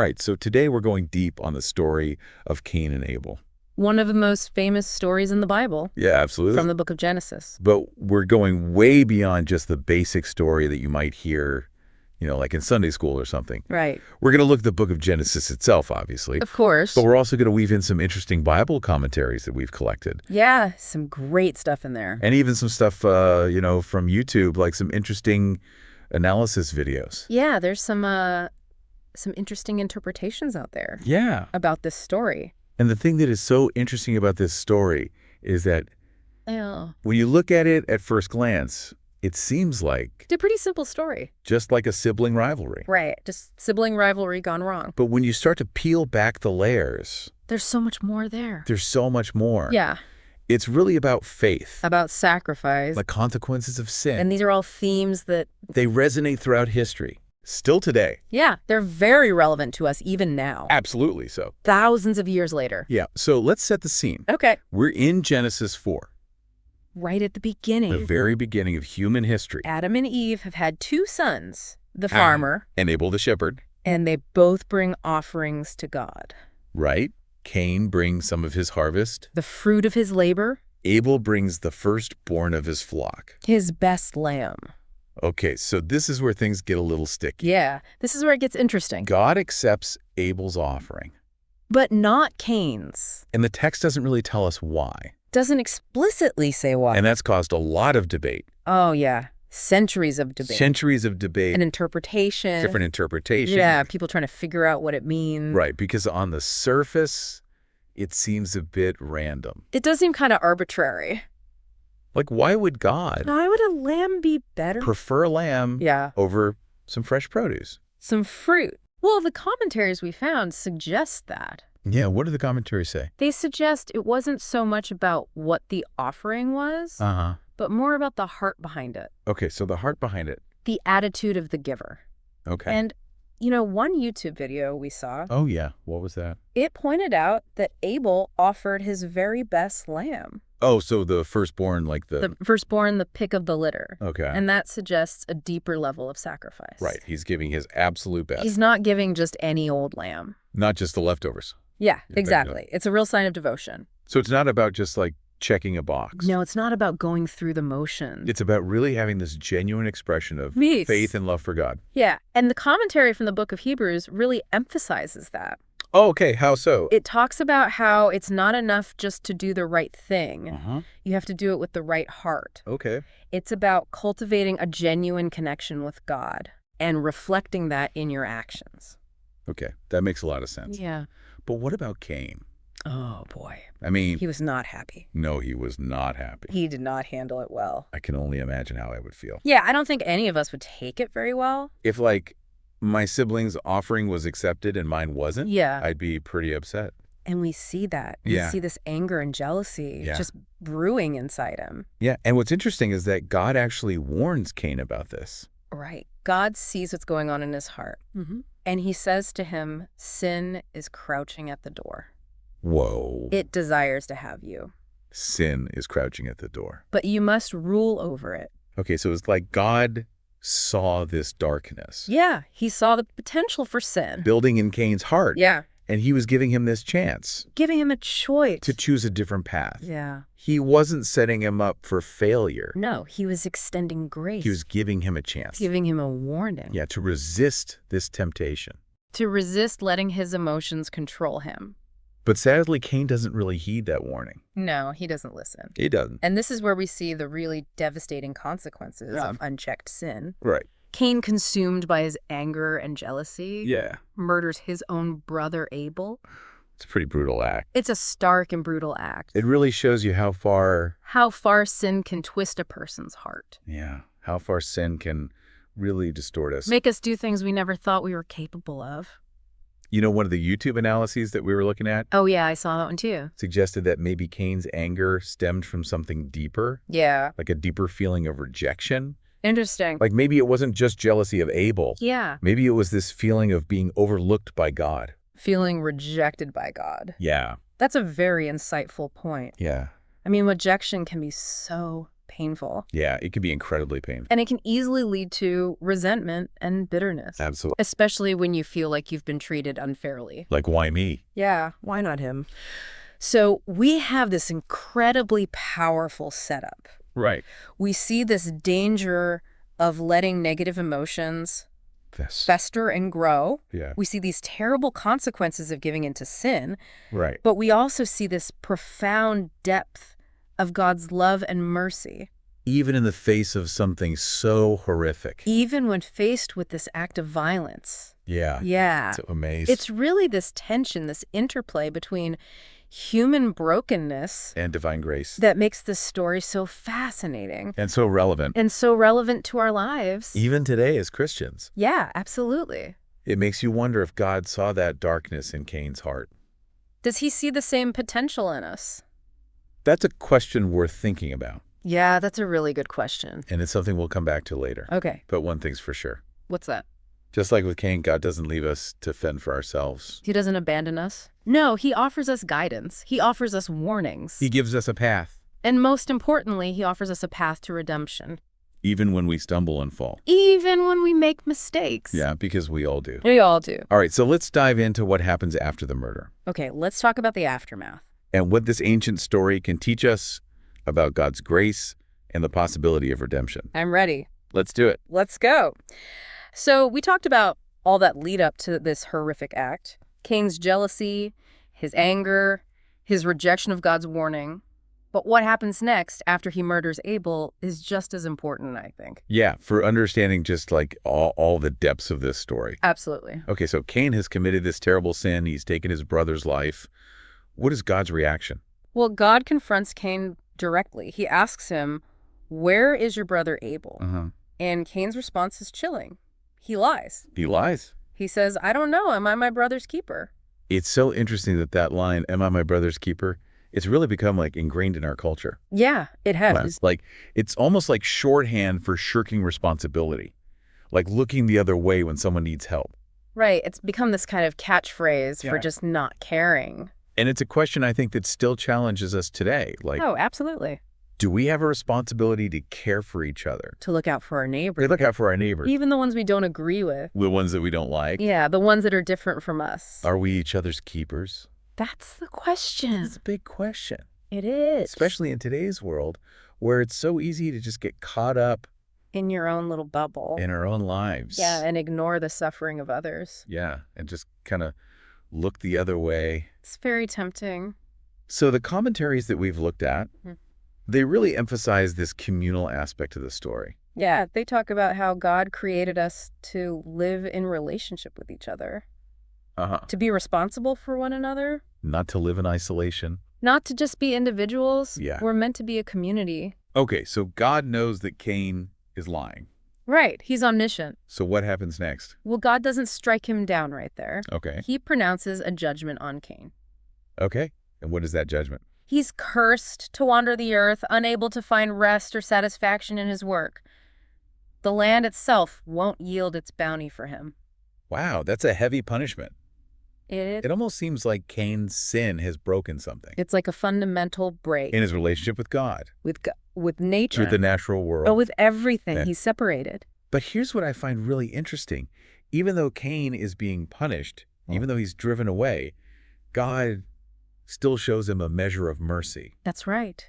All right, so today we're going deep on the story of Cain and Abel. One of the most famous stories in the Bible. Yeah, absolutely. From the book of Genesis. But we're going way beyond just the basic story that you might hear, like in Sunday school or something. Right. We're going to look at the book of Genesis itself, obviously. Of course. But we're also going to weave in some interesting Bible commentaries that we've collected. Yeah, some great stuff in there. And even some stuff, from YouTube, like some interesting analysis videos. Yeah, there's some interesting interpretations out there. Yeah. About this story. And the thing that is so interesting about this story is that when you look at it at first glance, it seems like it's a pretty simple story. Just like a sibling rivalry. Right. Just sibling rivalry gone wrong. But when you start to peel back the layers, there's so much more there. There's so much more. Yeah. It's really about faith. About sacrifice. The consequences of sin. And these are all themes that they resonate throughout history. Still today. Yeah, they're very relevant to us even now. Absolutely so. Thousands of years later. Yeah, so let's set the scene. Okay. We're in Genesis 4. Right at the beginning. The very beginning of human history. Adam and Eve have had two sons, the farmer. And Abel the shepherd. And they both bring offerings to God. Right. Cain brings some of his harvest. The fruit of his labor. Abel brings the firstborn of his flock. His best lamb. Okay, so this is where things get a little sticky. Yeah, this is where it gets interesting. God accepts Abel's offering. But not Cain's. And the text doesn't really tell us why. Doesn't explicitly say why. And that's caused a lot of debate. Oh, yeah. Centuries of debate. Centuries of debate. An interpretation. Different interpretations. Yeah, people trying to figure out what it means. Right, because on the surface, it seems a bit random. It does seem kind of arbitrary. Like, why would God why would a lamb be better? Prefer lamb over some fresh produce? Some fruit. Well, the commentaries we found suggest that. Yeah, what do the commentaries say? They suggest it wasn't so much about what the offering was, but more about the heart behind it. Okay, so the heart behind it. The attitude of the giver. Okay. And, one YouTube video we saw. Oh, yeah. What was that? It pointed out that Abel offered his very best lamb. Oh, so the firstborn, like the firstborn, the pick of the litter. Okay. And that suggests a deeper level of sacrifice. Right. He's giving his absolute best. He's not giving just any old lamb. Not just the leftovers. Yeah, exactly. It's a real sign of devotion. So it's not about just like checking a box. No, it's not about going through the motions. It's about really having this genuine expression of faith and love for God. Yeah. And the commentary from the book of Hebrews really emphasizes that. Oh, okay. How so? It talks about how it's not enough just to do the right thing. You have to do it with the right heart. Okay. It's about cultivating a genuine connection with God and reflecting that in your actions. Okay. That makes a lot of sense. Yeah. But what about Cain? Oh, boy. I mean... He was not happy. No, he was not happy. He did not handle it well. I can only imagine how I would feel. Yeah, I don't think any of us would take it very well. If, my sibling's offering was accepted and mine wasn't, I'd be pretty upset. And we see that. We see this anger and jealousy just brewing inside him. Yeah, and what's interesting is that God actually warns Cain about this. Right. God sees what's going on in his heart. And he says to him, sin is crouching at the door. Whoa. It desires to have you. Sin is crouching at the door. But you must rule over it. Okay, so it's like God saw this darkness. Yeah, he saw the potential for sin. Building in Cain's heart. Yeah. And he was giving him this chance. Giving him a choice. To choose a different path. Yeah. He wasn't setting him up for failure. No, he was extending grace. He was giving him a chance. Giving him a warning. Yeah, to resist this temptation. To resist letting his emotions control him. But sadly, Cain doesn't really heed that warning. No, he doesn't listen. He doesn't. And this is where we see the really devastating consequences of unchecked sin. Right. Cain, consumed by his anger and jealousy, murders his own brother Abel. It's a pretty brutal act. It's a stark and brutal act. It really shows you how far sin can twist a person's heart. Yeah, how far sin can really distort us. Make us do things we never thought we were capable of. One of the YouTube analyses that we were looking at? Oh, yeah, I saw that one too. Suggested that maybe Cain's anger stemmed from something deeper. Yeah. Like a deeper feeling of rejection. Interesting. Like maybe it wasn't just jealousy of Abel. Yeah. Maybe it was this feeling of being overlooked by God. Feeling rejected by God. Yeah. That's a very insightful point. Yeah. I mean, rejection can be so painful. Yeah, it can be incredibly painful. And it can easily lead to resentment and bitterness. Absolutely. Especially when you feel like you've been treated unfairly. Like, why me? Yeah, why not him? So we have this incredibly powerful setup. Right. We see this danger of letting negative emotions fester and grow. Yeah. We see these terrible consequences of giving into sin. Right. But we also see this profound depth of God's love and mercy. Even in the face of something so horrific. Even when faced with this act of violence. Yeah. Yeah. It's amazing. It's really this tension, this interplay between human brokenness and divine grace that makes this story so fascinating. and so relevant. And so relevant to our lives. Even today as Christians. Yeah, absolutely. It makes you wonder if God saw that darkness in Cain's heart. Does he see the same potential in us? That's a question worth thinking about. Yeah, that's a really good question. And it's something we'll come back to later. Okay. But one thing's for sure. What's that? Just like with Cain, God doesn't leave us to fend for ourselves. He doesn't abandon us? No, he offers us guidance. He offers us warnings. He gives us a path. And most importantly, he offers us a path to redemption. Even when we stumble and fall. Even when we make mistakes. Yeah, because we all do. We all do. All right, so let's dive into what happens after the murder. Okay, let's talk about the aftermath. And what this ancient story can teach us about God's grace and the possibility of redemption. I'm ready. Let's do it. Let's go. So we talked about all that lead up to this horrific act. Cain's jealousy, his anger, his rejection of God's warning. But what happens next after he murders Abel is just as important, I think. Yeah, for understanding just like all the depths of this story. Absolutely. Okay, so Cain has committed this terrible sin. He's taken his brother's life. What is God's reaction? Well, God confronts Cain directly. He asks him, "Where is your brother Abel?" And Cain's response is chilling. He lies. He lies. He says, "I don't know. Am I my brother's keeper?" It's so interesting that line, "Am I my brother's keeper?" It's really become like ingrained in our culture. Yeah, it has. Like it's almost like shorthand for shirking responsibility, like looking the other way when someone needs help. Right. It's become this kind of catchphrase for Yeah. just not caring. And it's a question I think that still challenges us today. Like, Oh, absolutely. do we have a responsibility to care for each other? To look out for our neighbors. We look out for our neighbors, Even the ones we don't agree with. the ones that we don't like. Yeah, the ones that are different from us. Are we each other's keepers? That's the question. It's a big question, It is. especially in today's world where it's so easy to just get caught up in your own little bubble. in our own lives. Yeah, and ignore the suffering of others. Yeah, and just kind of look the other way. It's very tempting. So the commentaries that we've looked at, they really emphasize this communal aspect of the story. Yeah, they talk about how God created us to live in relationship with each other, to be responsible for one another, Not to live in isolation. not to just be individuals. Yeah. We're meant to be a community. Okay, so God knows that Cain is lying. Right, he's omniscient. So what happens next? Well, God doesn't strike him down right there. Okay. He pronounces a judgment on Cain. Okay. And what is that judgment? He's cursed to wander the earth, unable to find rest or satisfaction in his work. The land itself won't yield its bounty for him. Wow, that's a heavy punishment. It It almost seems like Cain's sin has broken something It's like a fundamental break in his relationship with God, with nature. with the natural world. Oh, with everything. Yeah. He's separated. But here's what I find really interesting. Even though Cain is being punished, even though he's driven away, God still shows him a measure of mercy. That's right.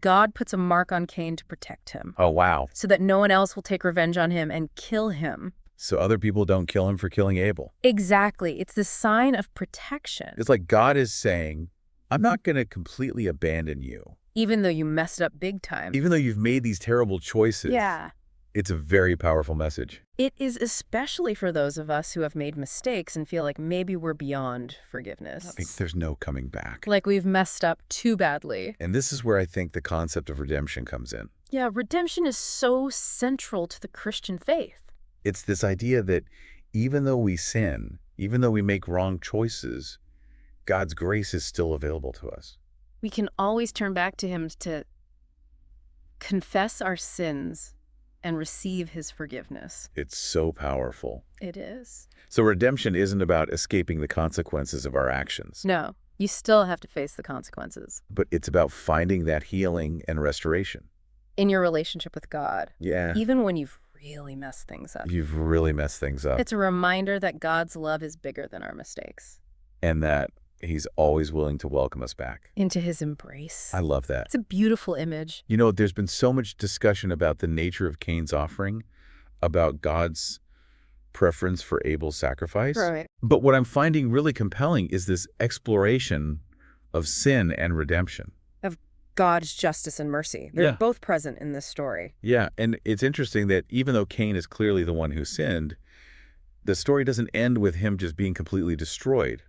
God puts a mark on Cain to protect him, Oh, wow. so that no one else will take revenge on him and kill him. So other people don't kill him for killing Abel. Exactly. It's the sign of protection. It's like God is saying, I'm not going to completely abandon you. Even though you messed up big time. Even though you've made these terrible choices. Yeah. It's a very powerful message. It is especially for those of us who have made mistakes and feel like maybe we're beyond forgiveness. Like there's no coming back. Like we've messed up too badly. And this is where I think the concept of redemption comes in. Yeah, redemption is so central to the Christian faith. It's this idea that even though we sin, even though we make wrong choices, God's grace is still available to us. We can always turn back to him to confess our sins and receive his forgiveness. It's so powerful. It is. So redemption isn't about escaping the consequences of our actions, No, you still have to face the consequences. but it's about finding that healing and restoration. in your relationship with God, Yeah. even when you've really messed things up. You've really messed things up. It's a reminder that God's love is bigger than our mistakes. And that he's always willing to welcome us back. Into his embrace. I love that. It's a beautiful image. You know, there's been so much discussion about the nature of Cain's offering, about God's preference for Abel's sacrifice. Right. But what I'm finding really compelling is this exploration of sin and redemption. Of God's justice and mercy. They're Yeah. both present in this story. Yeah, and it's interesting that even though Cain is clearly the one who sinned, the story doesn't end with him just being completely destroyed.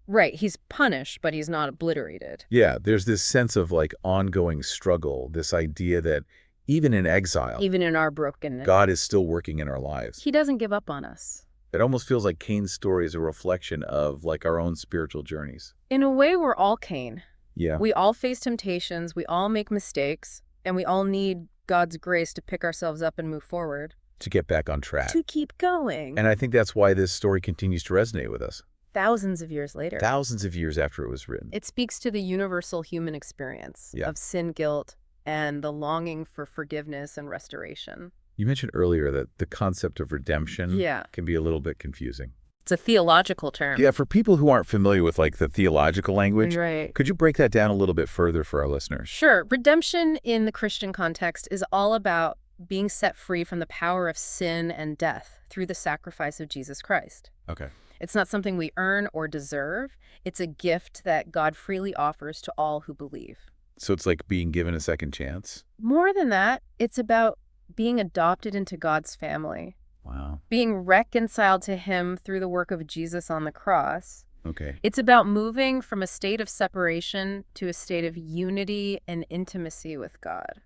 Right. He's punished, but he's not obliterated. Yeah, there's this sense of like ongoing struggle, this idea that even in exile, Even in our brokenness. God is still working in our lives. He doesn't give up on us. It almost feels like Cain's story is a reflection of like our own spiritual journeys. In a way, we're all Cain. Yeah. We all face temptations, we all make mistakes, and we all need God's grace to pick ourselves up and move forward. To get back on track. To keep going. And I think that's why this story continues to resonate with us. Thousands of years later. Thousands of years after it was written. It speaks to the universal human experience Yeah. of sin, guilt, and the longing for forgiveness and restoration. You mentioned earlier that the concept of redemption Yeah. can be a little bit confusing. It's a theological term. Yeah, for people who aren't familiar with like the theological language, Right. could you break that down a little bit further for our listeners? Sure. Redemption in the Christian context is all about being set free from the power of sin and death through the sacrifice of Jesus Christ. Okay. It's not something we earn or deserve. It's a gift that God freely offers to all who believe. So it's like being given a second chance? More than that, it's about being adopted into God's family, Wow. being reconciled to him through the work of Jesus on the cross. Okay. It's about moving from a state of separation to a state of unity and intimacy with God.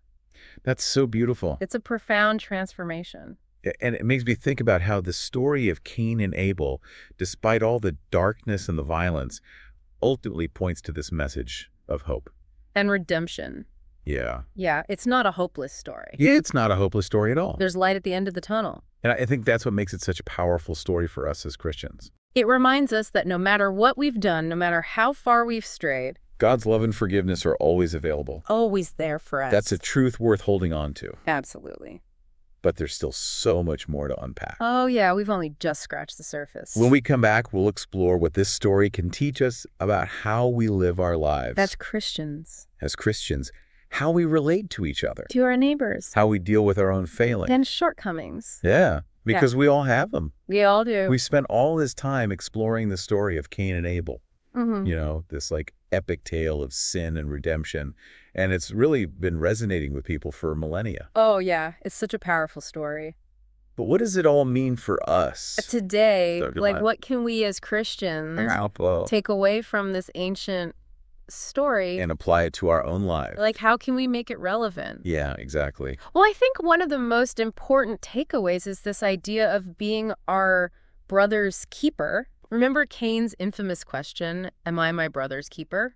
That's so beautiful. It's a profound transformation. And it makes me think about how the story of Cain and Abel, despite all the darkness and the violence, ultimately points to this message of hope. And redemption. Yeah. Yeah, it's not a hopeless story. Yeah, it's not a hopeless story at all. There's light at the end of the tunnel. And I think that's what makes it such a powerful story for us as Christians. It reminds us that no matter what we've done, no matter how far we've strayed, God's love and forgiveness are always available. always there for us. That's a truth worth holding on to. Absolutely. But there's still so much more to unpack. Oh, yeah, we've only just scratched the surface. When we come back, we'll explore what this story can teach us about how we live our lives. That's Christians. As Christians, how we relate to each other, To our neighbors. how we deal with our own failings. And shortcomings. Yeah, because we all have them. We all do. We spent all this time exploring the story of Cain and Abel. Mhm. You know, this like epic tale of sin and redemption. And it's really been resonating with people for millennia. Oh, yeah. It's such a powerful story. But what does it all mean for us? Today, So good like, line. what can we as Christians And take away from this ancient story? apply it to our own lives. Like, how can we make it relevant? Yeah, exactly. Well, I think one of the most important takeaways is this idea of being our brother's keeper. Remember Cain's infamous question, am I my brother's keeper?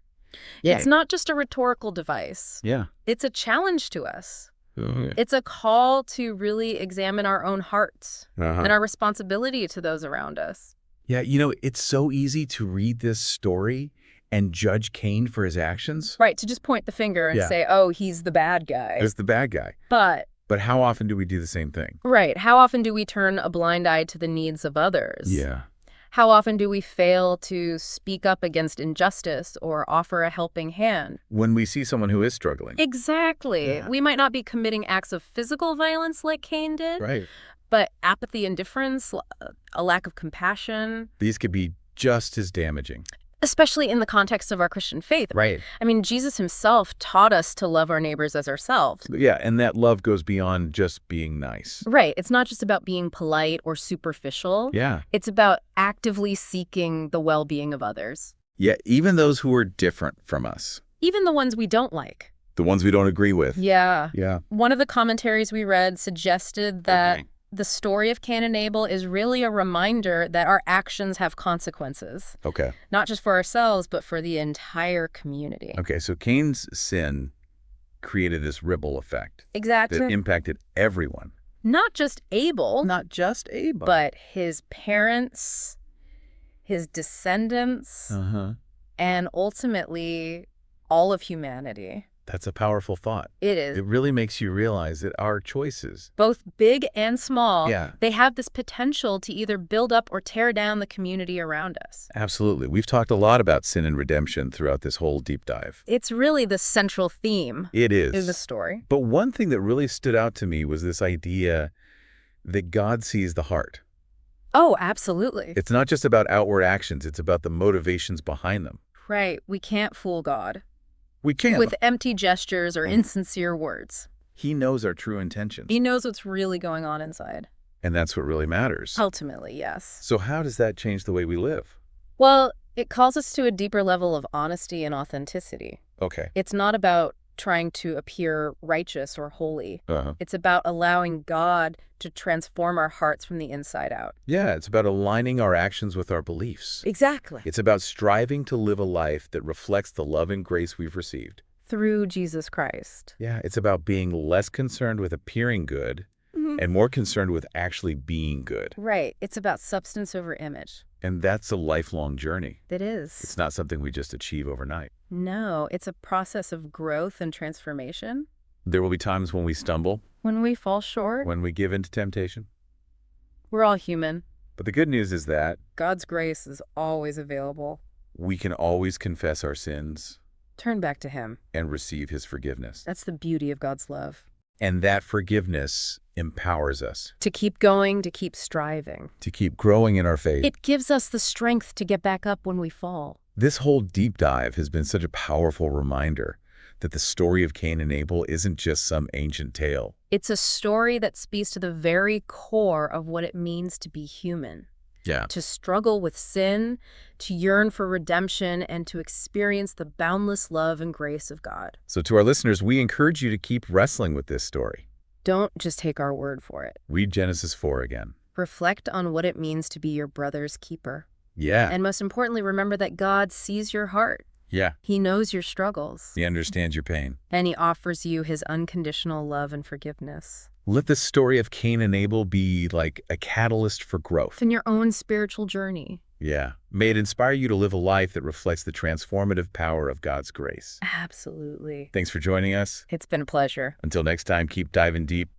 Yeah. It's not just a rhetorical device. Yeah. It's a challenge to us. Uh-huh. It's a call to really examine our own hearts and our responsibility to those around us. Yeah, you know, it's so easy to read this story and judge Cain for his actions. Right, to just point the finger and Yeah. say, oh, he's the bad guy. As the bad guy. But, But how often do we do the same thing? right, how often do we turn a blind eye to the needs of others? Yeah. How often do we fail to speak up against injustice or offer a helping hand? When we see someone who is struggling. Exactly. Yeah. We might not be committing acts of physical violence like Cain did, Right. but apathy, indifference, a lack of compassion, These could be just as damaging. especially in the context of our Christian faith. Right. I mean, Jesus himself taught us to love our neighbors as ourselves. Yeah, and that love goes beyond just being nice. Right. It's not just about being polite or superficial. Yeah. It's about actively seeking the well-being of others, Yeah, even those who are different from us. even the ones we don't like. The ones we don't agree with. Yeah. Yeah. One of the commentaries we read suggested that Okay. the story of Cain and Abel is really a reminder that our actions have consequences, Okay. not just for ourselves, but for the entire community. Okay, so Cain's sin created this ripple effect Exactly. that impacted everyone. Not just Abel, Not just Abel. but his parents, his descendants, Uh-huh. and ultimately all of humanity. That's a powerful thought. It is. It really makes you realize that our choices, Both big and small, yeah, they have this potential to either build up or tear down the community around us. absolutely. We've talked a lot about sin and redemption throughout this whole deep dive. It's really the central theme It in the is. story. But one thing that really stood out to me was this idea that God sees the heart. Oh, absolutely. It's not just about outward actions, it's about the motivations behind them. Right. We can't fool God We can't. with empty gestures or insincere words. He knows our true intentions. He knows what's really going on inside. And that's what really matters. Ultimately, yes. So how does that change the way we live? Well, it calls us to a deeper level of honesty and authenticity. Okay. It's not about trying to appear righteous or holy. Uh-huh. It's about allowing God to transform our hearts from the inside out. Yeah, it's about aligning our actions with our beliefs. Exactly. It's about striving to live a life that reflects the love and grace we've received. Through Jesus Christ. Yeah, it's about being less concerned with appearing good and more concerned with actually being good. Right. It's about substance over image. And that's a lifelong journey. It is. It's not something we just achieve overnight. No, it's a process of growth and transformation. There will be times when we stumble, When we fall short, when we give in to temptation. we're all human. But the good news is that God's grace is always available. we can always confess our sins Turn back to Him. and receive His forgiveness. That's the beauty of God's love. And that forgiveness empowers us To keep going, to keep striving. to keep growing in our faith. It gives us the strength to get back up when we fall. This whole deep dive has been such a powerful reminder that the story of Cain and Abel isn't just some ancient tale. It's a story that speaks to the very core of what it means to be human. Yeah. To struggle with sin, to yearn for redemption, and to experience the boundless love and grace of God. So to our listeners, we encourage you to keep wrestling with this story. Don't just take our word for it. Read Genesis 4 again. Reflect on what it means to be your brother's keeper. Yeah. And most importantly, remember that God sees your heart. Yeah. He knows your struggles. He understands your pain. And He offers you His unconditional love and forgiveness. Let the story of Cain and Abel be like a catalyst for growth. In your own spiritual journey. Yeah. May it inspire you to live a life that reflects the transformative power of God's grace. Absolutely. Thanks for joining us. It's been a pleasure. Until next time, keep diving deep.